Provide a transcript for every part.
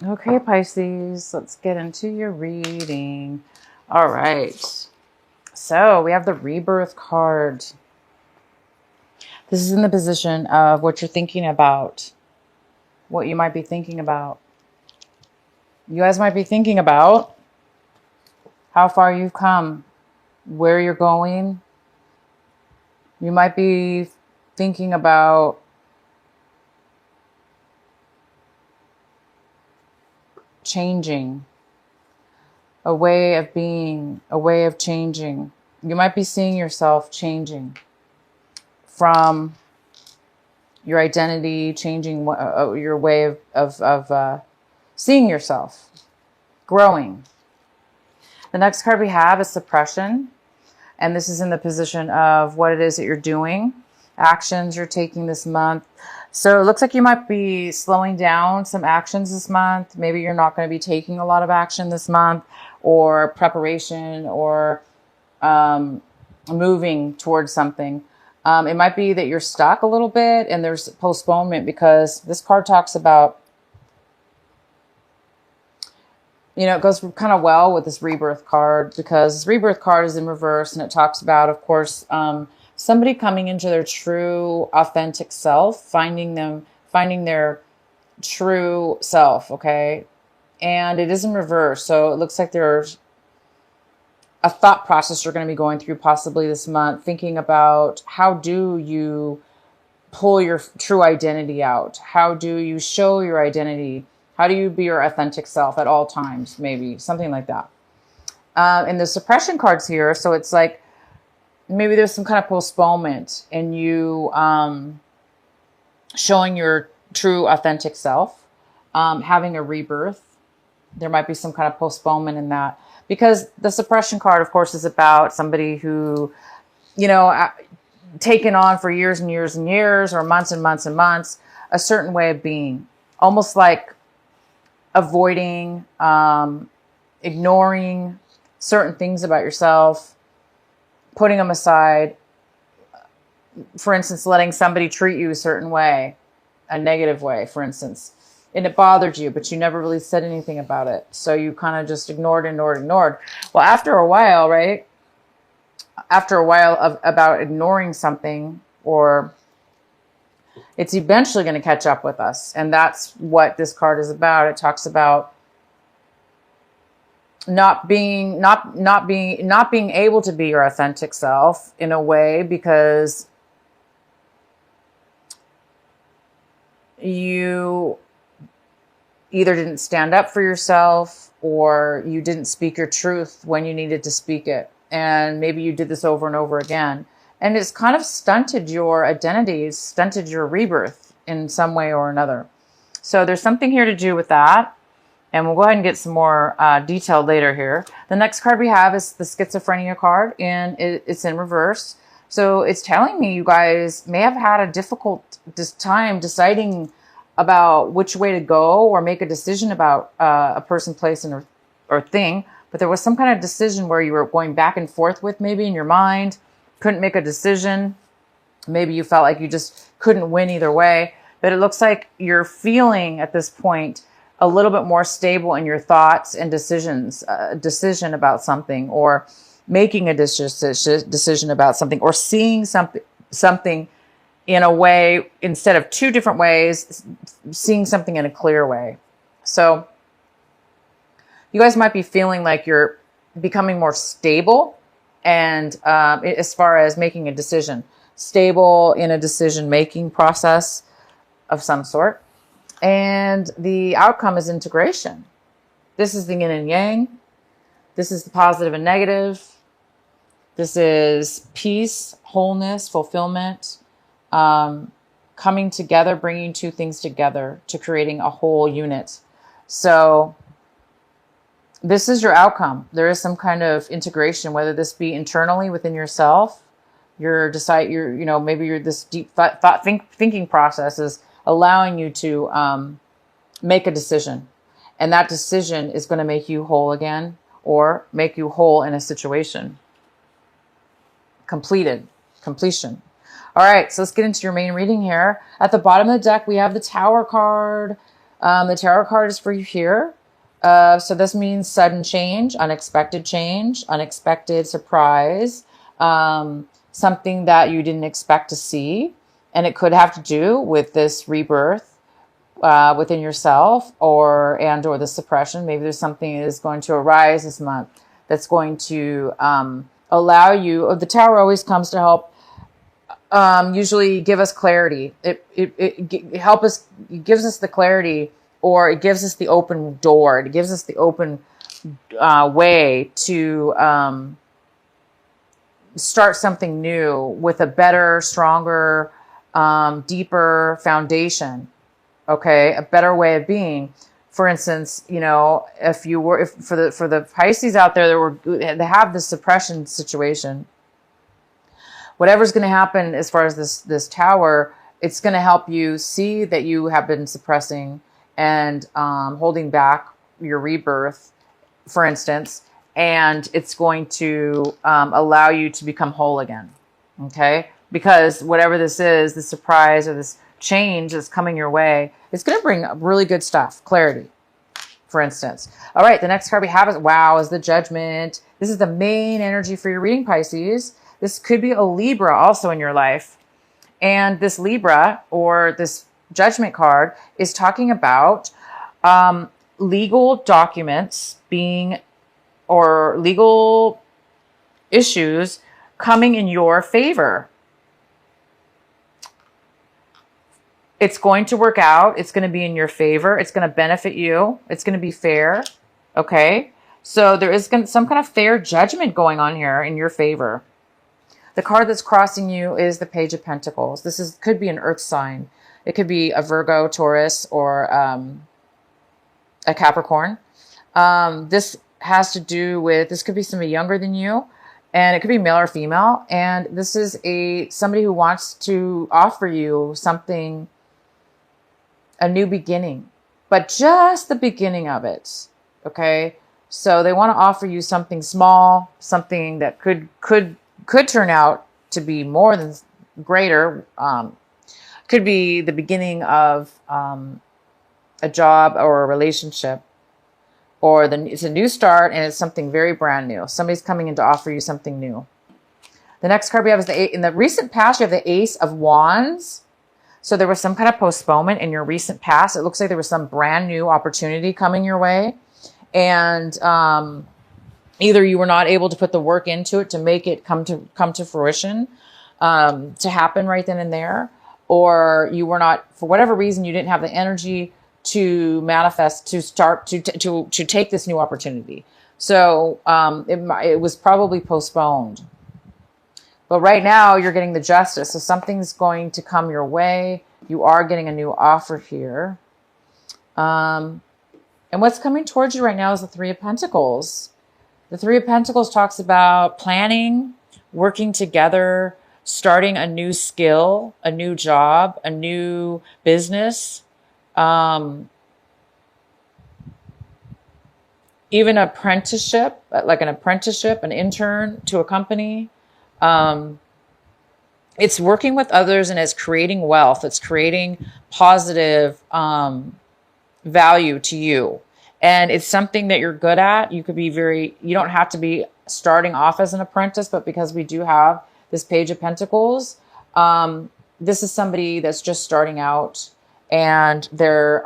Okay, Pisces, let's get into your reading. All right. So we have the rebirth card. This is in the position of what you're thinking about, what you might be thinking about. You guys might be thinking about how far you've come, where you're going. You might be thinking about changing, a way of being, a way of changing. You might be seeing yourself changing from your identity, changing your way of seeing yourself, growing. The next card we have is suppression. And this is in the position of what it is that you're doing, actions you're taking this month. So it looks like you might be slowing down some actions this month. Maybe you're not going to be taking a lot of action this month, or preparation, or moving towards something. It might be that you're stuck a little bit and there's postponement, because this card talks about, it goes kind of well with this rebirth card, because this rebirth card is in reverse, and it talks about, of course, somebody coming into their true, authentic self, finding their true self, okay? And it is in reverse, so it looks like there's a thought process you're going to be going through possibly this month, thinking about how do you pull your true identity out? How do you show your identity? How do you be your authentic self at all times? Maybe something like that. And the suppression cards here, so it's like maybe there's some kind of postponement in you showing your true authentic self, having a rebirth. There might be some kind of postponement in that, because the suppression card, of course, is about somebody who, taken on for years and years and years, or months and months and months, a certain way of being, almost like avoiding, ignoring certain things about yourself, putting them aside. For instance, letting somebody treat you a certain way, a negative way, for instance, and it bothered you, but you never really said anything about it. So you kind of just ignored. Well, after a while, right? After a while about ignoring something, or it's eventually going to catch up with us. And that's what this card is about. It talks about not being able to be your authentic self in a way, because you either didn't stand up for yourself, or you didn't speak your truth when you needed to speak it. And maybe you did this over and over again. And it's kind of stunted your identity, stunted your rebirth in some way or another. So there's something here to do with that. And we'll go ahead and get some more detail later here. The next card we have is the schizophrenia card, and it's in reverse. So it's telling me you guys may have had a difficult time deciding about which way to go, or make a decision about a person, place, or thing. But there was some kind of decision where you were going back and forth with, maybe in your mind, couldn't make a decision. Maybe you felt like you just couldn't win either way. But it looks like you're feeling at this point a little bit more stable in your thoughts and decisions, decision about something, or making a decision about something, or seeing something in a way, instead of two different ways, seeing something in a clear way. So you guys might be feeling like you're becoming more stable, and as far as making a decision, stable in a decision-making process of some sort. And the outcome is integration. This is the yin and yang. This is the positive and negative. This is peace, wholeness, fulfillment, coming together, bringing two things together to creating a whole unit. So this is your outcome. There is some kind of integration, whether this be internally within yourself, maybe this deep thinking process is allowing you to make a decision. And that decision is going to make you whole again, or make you whole in a situation. Completion. All right, so let's get into your main reading here. At the bottom of the deck, we have the Tower card. The tarot card is for you here. So this means sudden change, unexpected surprise, something that you didn't expect to see. And it could have to do with this rebirth within yourself or the suppression. Maybe there's something that is going to arise this month that's going to allow you. The tower always comes to help usually give us clarity. It gives us the clarity, or it gives us the open door. It gives us the open way to start something new with a better, stronger, deeper foundation. Okay, a better way of being. For instance, if for the Pisces out there that have this suppression situation, whatever's going to happen as far as this tower, it's going to help you see that you have been suppressing and holding back your rebirth, for instance, and it's going to allow you to become whole again. Okay, because whatever this is, the surprise or this change that's coming your way, it's going to bring really good stuff, clarity, for instance. All right, the next card we have is the Judgment. This is the main energy for your reading, Pisces. This could be a Libra also in your life. And this Libra, or this Judgment card, is talking about legal documents or legal issues coming in your favor. It's going to work out. It's going to be in your favor. It's going to benefit you. It's going to be fair. Okay. So there is some kind of fair judgment going on here in your favor. The card that's crossing you is the Page of Pentacles. Could be an earth sign. It could be a Virgo, Taurus, or a Capricorn. This has to do with, this could be somebody younger than you, and it could be male or female. And this is somebody who wants to offer you something, a new beginning, but just the beginning of it. Okay. So they want to offer you something small, something that could turn out to be more than greater. Could be the beginning of a job or a relationship, or it's a new start and it's something very brand new. Somebody's coming in to offer you something new. The next card we have is in the recent past, you have the Ace of Wands. So there was some kind of postponement in your recent past. It looks like there was some brand new opportunity coming your way. And either you were not able to put the work into it to make it come to fruition, to happen right then and there, or you were not, for whatever reason, you didn't have the energy to manifest, to start to take this new opportunity. So it was probably postponed. But right now you're getting the Justice. So something's going to come your way. You are getting a new offer here. And what's coming towards you right now is the Three of Pentacles. The Three of Pentacles talks about planning, working together, starting a new skill, a new job, a new business, even apprenticeship, like an apprenticeship, an intern to a company. It's working with others, and it's creating wealth. It's creating positive value to you. And it's something that you're good at. You don't have to be starting off as an apprentice, but because we do have this Page of Pentacles, this is somebody that's just starting out, and they're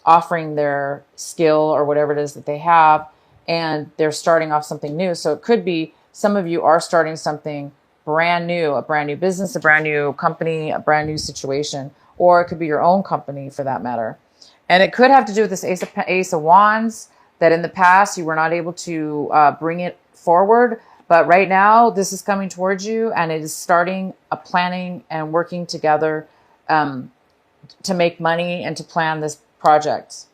offering their skill or whatever it is that they have, and they're starting off something new. So it could be some of you are starting something brand new, a brand new business, a brand new company, a brand new situation, or it could be your own company for that matter. And it could have to do with this Ace of Wands, that in the past you were not able to bring it forward. But right now this is coming towards you, and it is starting a planning and working together to make money and to plan this project.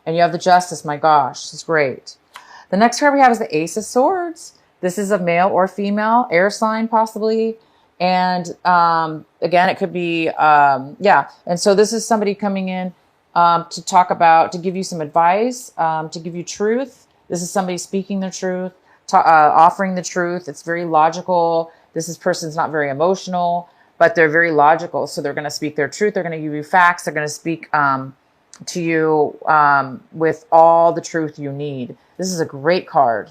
And you have the Justice. My gosh, it's great. The next card we have is the Ace of Swords. This is a male or female, air sign possibly. And again, it could be, yeah. And so this is somebody coming in to talk about, to give you some advice, to give you truth. This is somebody speaking the truth, offering the truth. It's very logical. This person's not very emotional. but they're very logical. So they're going to speak their truth. They're going to give you facts. They're going to speak to you with all the truth you need. This is a great card.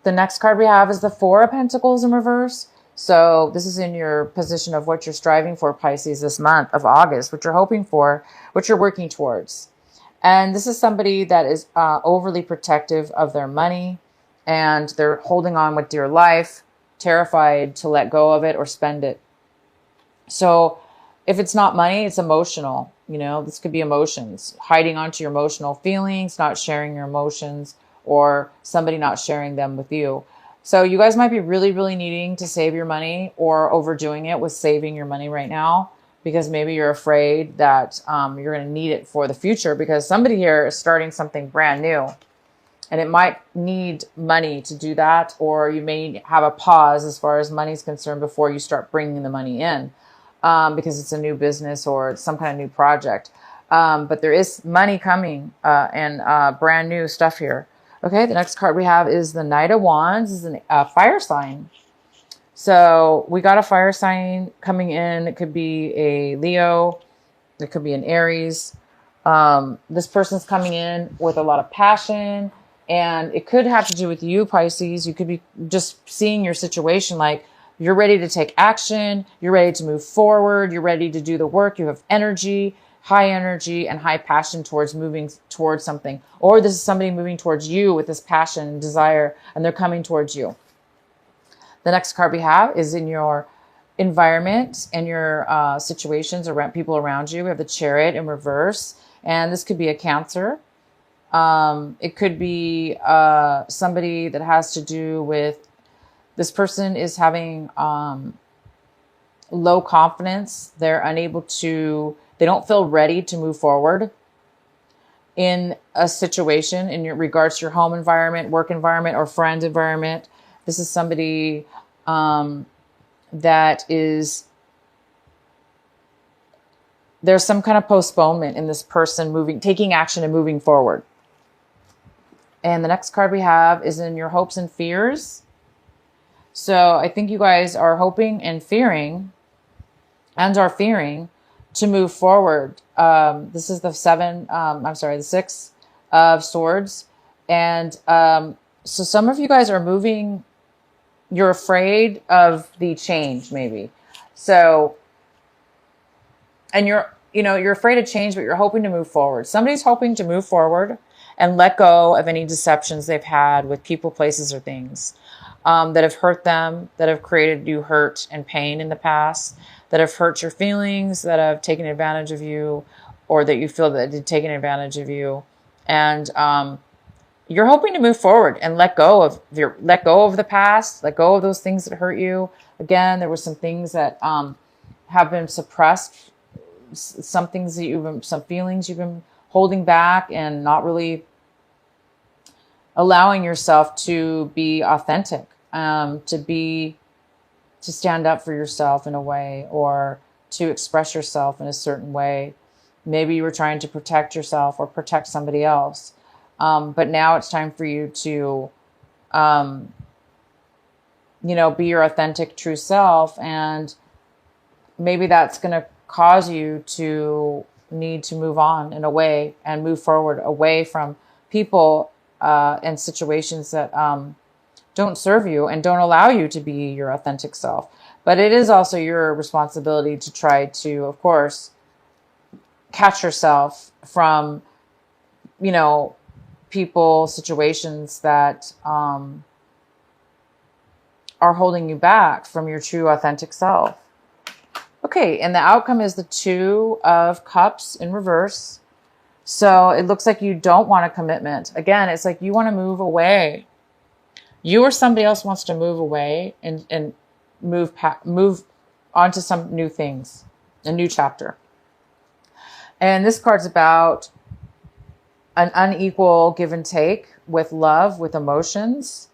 The next card we have is the Four of Pentacles in reverse. So this is in your position of what you're striving for, Pisces, this month of August, what you're hoping for, what you're working towards. And this is somebody that is overly protective of their money, and they're holding on with dear life, terrified to let go of it or spend it. So if it's not money, it's emotional. You know, this could be emotions, hiding onto your emotional feelings, not sharing your emotions, or somebody not sharing them with you. So you guys might be really, really needing to save your money, or overdoing it with saving your money right now, because maybe you're afraid that you're going to need it for the future, because somebody here is starting something brand new. And it might need money to do that, or you may have a pause as far as money is concerned before you start bringing the money in, because it's a new business or it's some kind of new project. But there is money coming and brand new stuff here. Okay, the next card we have is the Knight of Wands. This is a fire sign. So we got a fire sign coming in. It could be a Leo. It could be an Aries. This person's coming in with a lot of passion. And it could have to do with you, Pisces. You could be just seeing your situation like you're ready to take action. You're ready to move forward. You're ready to do the work. You have energy, high energy, and high passion towards moving towards something. Or this is somebody moving towards you with this passion and desire, and they're coming towards you. The next card we have is in your environment and your situations around people around you. We have the Chariot in reverse, and this could be a Cancer. It could be somebody that has to do with, this person is having low confidence. They're unable to, they don't feel ready to move forward in a situation in your regards to your home environment, work environment, or friend environment. This is somebody that is, there's some kind of postponement in this person taking action and moving forward. And the next card we have is in your hopes and fears. So I think you guys are hoping and fearing, to move forward. This is the the Six of Swords. And so some of you guys are moving, you're afraid of the change maybe. So, and you're afraid of change, but you're hoping to move forward. Somebody's hoping to move forward and let go of any deceptions they've had with people, places, or things that have hurt them, that have created you hurt and pain in the past, that have hurt your feelings, that have taken advantage of you, or that you feel that they've taken advantage of you. And you're hoping to move forward and let go of the past, let go of those things that hurt you. Again, there were some things that have been suppressed, some feelings you've been holding back and not really allowing yourself to be authentic, to stand up for yourself in a way, or to express yourself in a certain way. Maybe you were trying to protect yourself or protect somebody else. But now it's time for you to, be your authentic, true self. And maybe that's going to cause you to need to move on in a way and move forward away from people and situations that don't serve you and don't allow you to be your authentic self. But it is also your responsibility to try to, of course, catch yourself from, people, situations that are holding you back from your true authentic self. Okay, and the outcome is the Two of Cups in reverse. So it looks like you don't want a commitment. Again, it's like you want to move away. You or somebody else wants to move away and move on to some new things, a new chapter. And this card's about an unequal give and take with love, with emotions.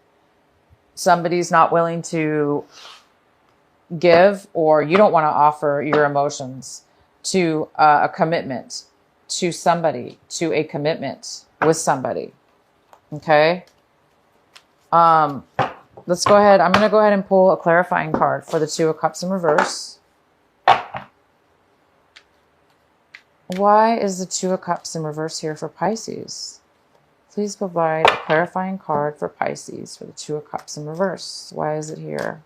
Somebody's not willing to give, or you don't want to offer your emotions to a commitment to somebody, to a commitment with somebody. Okay. let's go ahead. I'm going to go ahead and pull a clarifying card for the Two of Cups in reverse. Why is the Two of Cups in reverse here for Pisces? Please provide a clarifying card for Pisces for the Two of Cups in reverse. Why is it here?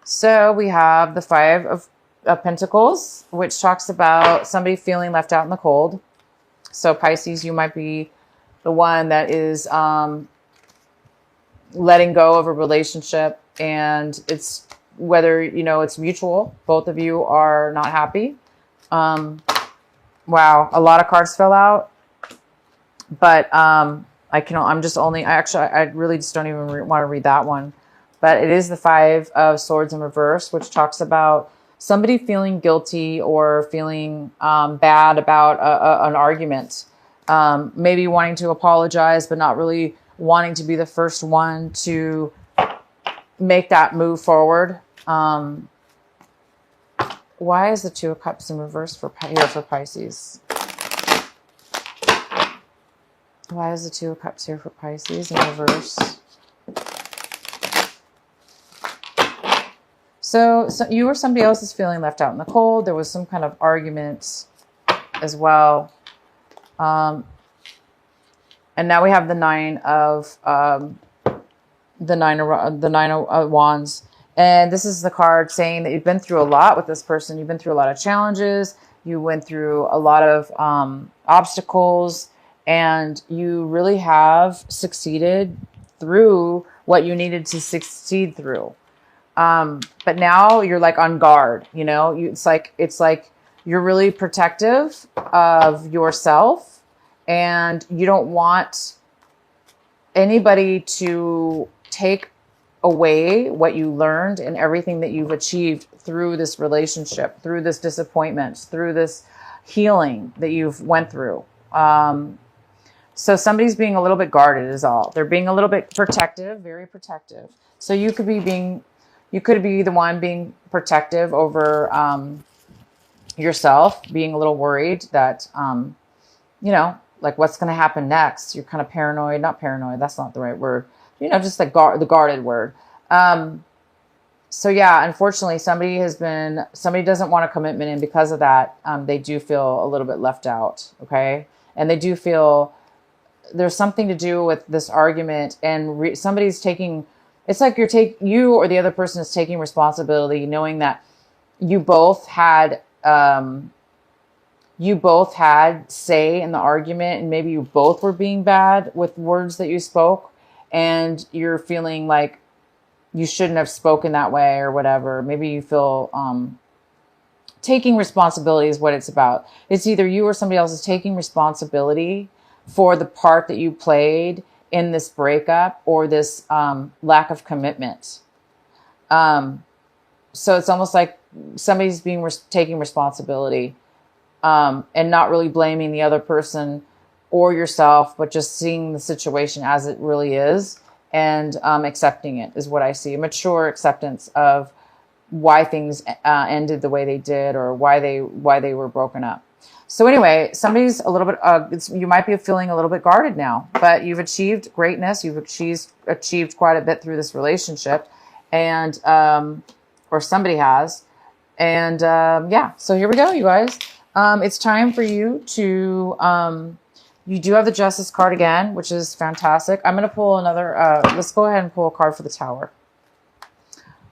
So we have the Five of Pentacles, which talks about somebody feeling left out in the cold. So Pisces, you might be the one that is letting go of a relationship, and it's whether, you know, it's mutual. Both of you are not happy. Wow, a lot of cards fell out, but I really just don't even want to read that one. But it is the Five of Swords in reverse, which talks about somebody feeling guilty or feeling bad about an argument. Maybe wanting to apologize, but not really wanting to be the first one to make that move forward. Why is the Two of Cups in reverse here for Pisces? Why is the Two of Cups here for Pisces in reverse? So you or somebody else is feeling left out in the cold. There was some kind of argument as well. And now we have the Nine of Wands. And this is the card saying that you've been through a lot with this person. You've been through a lot of challenges. You went through a lot of obstacles, and you really have succeeded through what you needed to succeed through. But now you're like on guard, you know, it's like you're really protective of yourself, and you don't want anybody to take away what you learned and everything that you've achieved through this relationship, through this disappointment, through this healing that you've went through. So somebody's being a little bit guarded is all. They're being a little bit protective, very protective. So you could be the one being protective over yourself, being a little worried that, you know, like what's going to happen next. You're kind of paranoid, not paranoid. That's not the right word. You know, just like the guarded word. So yeah, unfortunately, somebody doesn't want a commitment, and because of that, they do feel a little bit left out. Okay. And they do feel there's something to do with this argument, and somebody's taking, it's like you or the other person is taking responsibility, knowing that you both had say in the argument, and maybe you both were being bad with words that you spoke, and you're feeling like you shouldn't have spoken that way or whatever. Maybe you feel taking responsibility is what it's about. It's either you or somebody else is taking responsibility for the part that you played in this breakup or this lack of commitment. So it's almost like somebody's taking responsibility and not really blaming the other person or yourself, but just seeing the situation as it really is and accepting it is what I see. A mature acceptance of why things ended the way they did, or why they were broken up. So anyway, somebody's a little bit, you might be feeling a little bit guarded now, but you've achieved greatness. You've achieved quite a bit through this relationship, and, or somebody has. And, yeah, so here we go, you guys. It's time for you to, you do have the Justice card again, which is fantastic. I'm going to pull another, let's go ahead and pull a card for the Tower.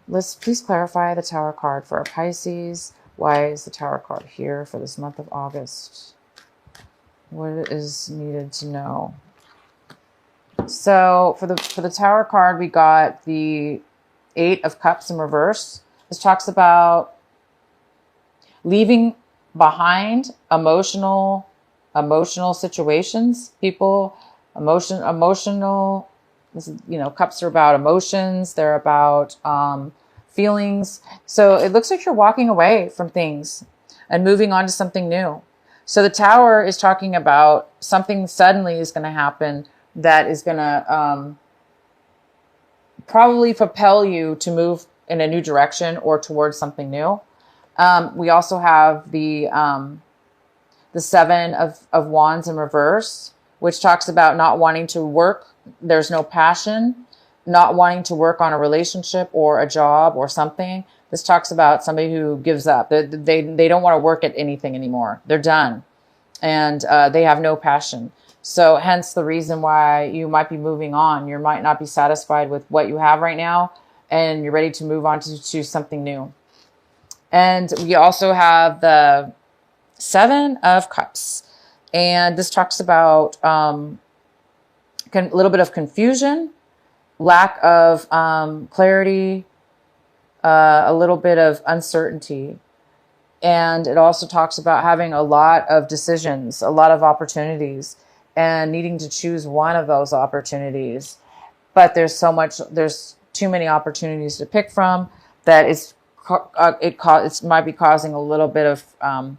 Please clarify the Tower card for our Pisces. Why is the Tower card here for this month of August? What is needed to know? So for the Tower card, we got the Eight of Cups in reverse. This talks about leaving behind emotional situations, people, emotional. This is, you know, cups are about emotions. They're about feelings. So it looks like you're walking away from things and moving on to something new. So the Tower is talking about something suddenly is going to happen that is going to probably propel you to move in a new direction or towards something new. We also have the Seven of Wands in reverse, which talks about not wanting to work. There's no passion, not wanting to work on a relationship or a job or something. This talks about somebody who gives up. They don't want to work at anything anymore. They're done. And they have no passion. So hence the reason why you might be moving on. You might not be satisfied with what you have right now, and you're ready to move on to something new. And we also have the Seven of Cups. And this talks about a little bit of confusion, lack of clarity, a little bit of uncertainty. And it also talks about having a lot of decisions, a lot of opportunities, and needing to choose one of those opportunities. But there's too many opportunities to pick from that it might be causing a little bit of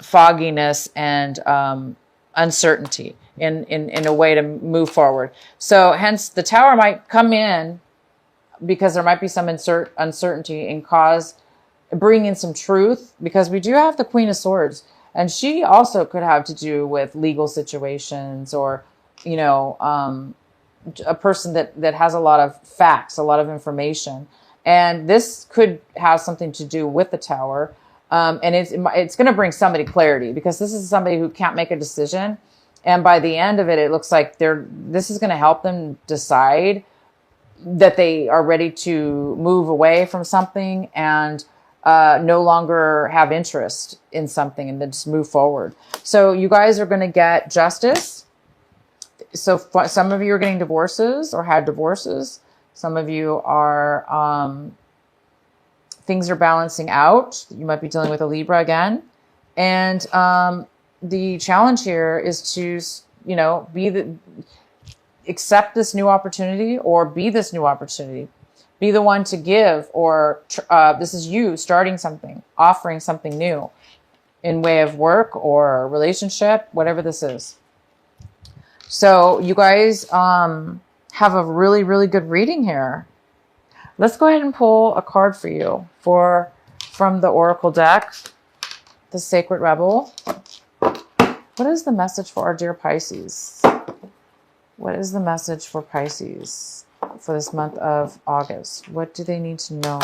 fogginess and uncertainty in a way to move forward. So hence the Tower might come in because there might be some uncertainty and bring in some truth, because we do have the Queen of Swords, and she also could have to do with legal situations or, a person that has a lot of facts, a lot of information. And this could have something to do with the Tower. And it's going to bring somebody clarity, because this is somebody who can't make a decision. And by the end of it, it looks like this is going to help them decide that they are ready to move away from something and no longer have interest in something, and then just move forward. So you guys are going to get justice. So some of you are getting divorces or had divorces. Some of you are, things are balancing out. You might be dealing with a Libra again. And the challenge here is to, accept this new opportunity or be this new opportunity. Be the one to give, or this is you starting something, offering something new in way of work or relationship, whatever this is. So you guys have a really, really good reading here. Let's go ahead and pull a card for you from the Oracle deck, the Sacred Rebel. What is the message for our dear Pisces? What is the message for Pisces for this month of August? What do they need to know?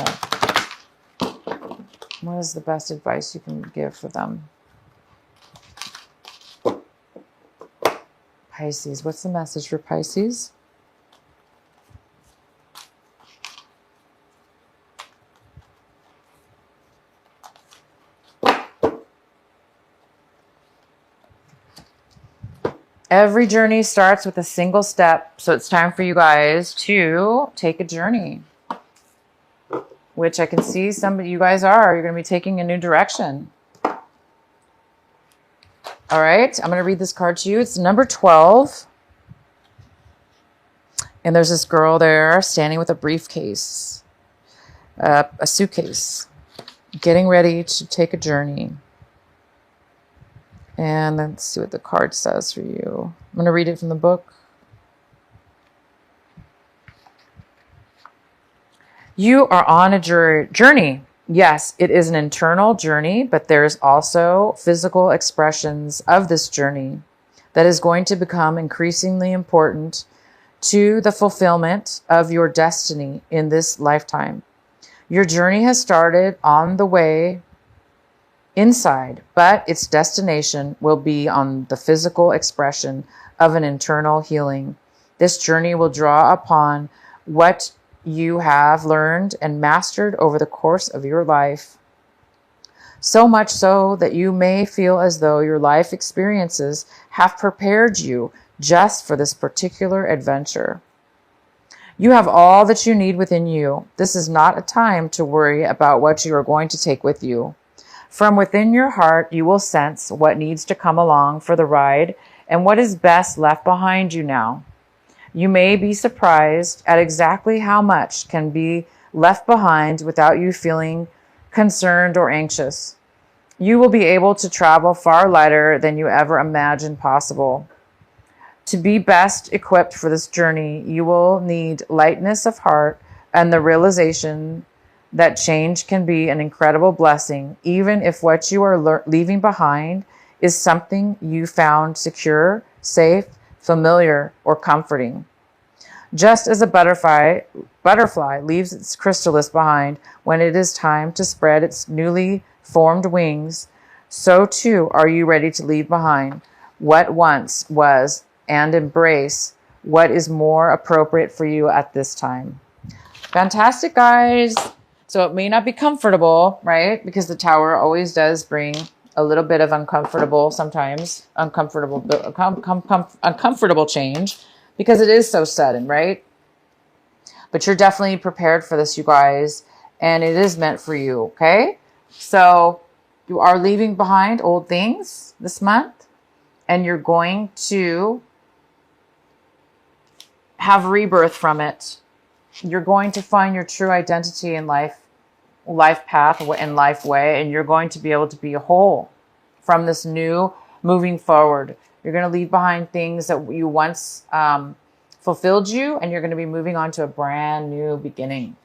What is the best advice you can give for them? Pisces, what's the message for Pisces? Every journey starts with a single step. So it's time for you guys to take a journey, which I can see some of you guys are. You're going to be taking a new direction. All right. I'm going to read this card to you. It's number 12. And there's this girl there standing with a briefcase, a suitcase, getting ready to take a journey. And let's see what the card says for you. I'm going to read it from the book. You are on a journey. Yes, it is an internal journey, but there's also physical expressions of this journey that is going to become increasingly important to the fulfillment of your destiny in this lifetime. Your journey has started on the way inside, but its destination will be on the physical expression of an internal healing. This journey will draw upon what you have learned and mastered over the course of your life. So much so that you may feel as though your life experiences have prepared you just for this particular adventure. You have all that you need within you. This is not a time to worry about what you are going to take with you. From within your heart, you will sense what needs to come along for the ride and what is best left behind you now. You may be surprised at exactly how much can be left behind without you feeling concerned or anxious. You will be able to travel far lighter than you ever imagined possible. To be best equipped for this journey, you will need lightness of heart and the realization that change can be an incredible blessing, even if what you are leaving behind is something you found secure, safe, familiar, or comforting. Just as a butterfly leaves its chrysalis behind when it is time to spread its newly formed wings, so too are you ready to leave behind what once was and embrace what is more appropriate for you at this time. Fantastic, guys. So it may not be comfortable, right? Because the Tower always does bring a little bit of uncomfortable, sometimes uncomfortable change, because it is so sudden, right? But you're definitely prepared for this, you guys, and it is meant for you, okay? So you are leaving behind old things this month, and you're going to have rebirth from it. You're going to find your true identity in life path and life way, and you're going to be able to be whole from this new moving forward. You're going to leave behind things that you once fulfilled you, and you're going to be moving on to a brand new beginning.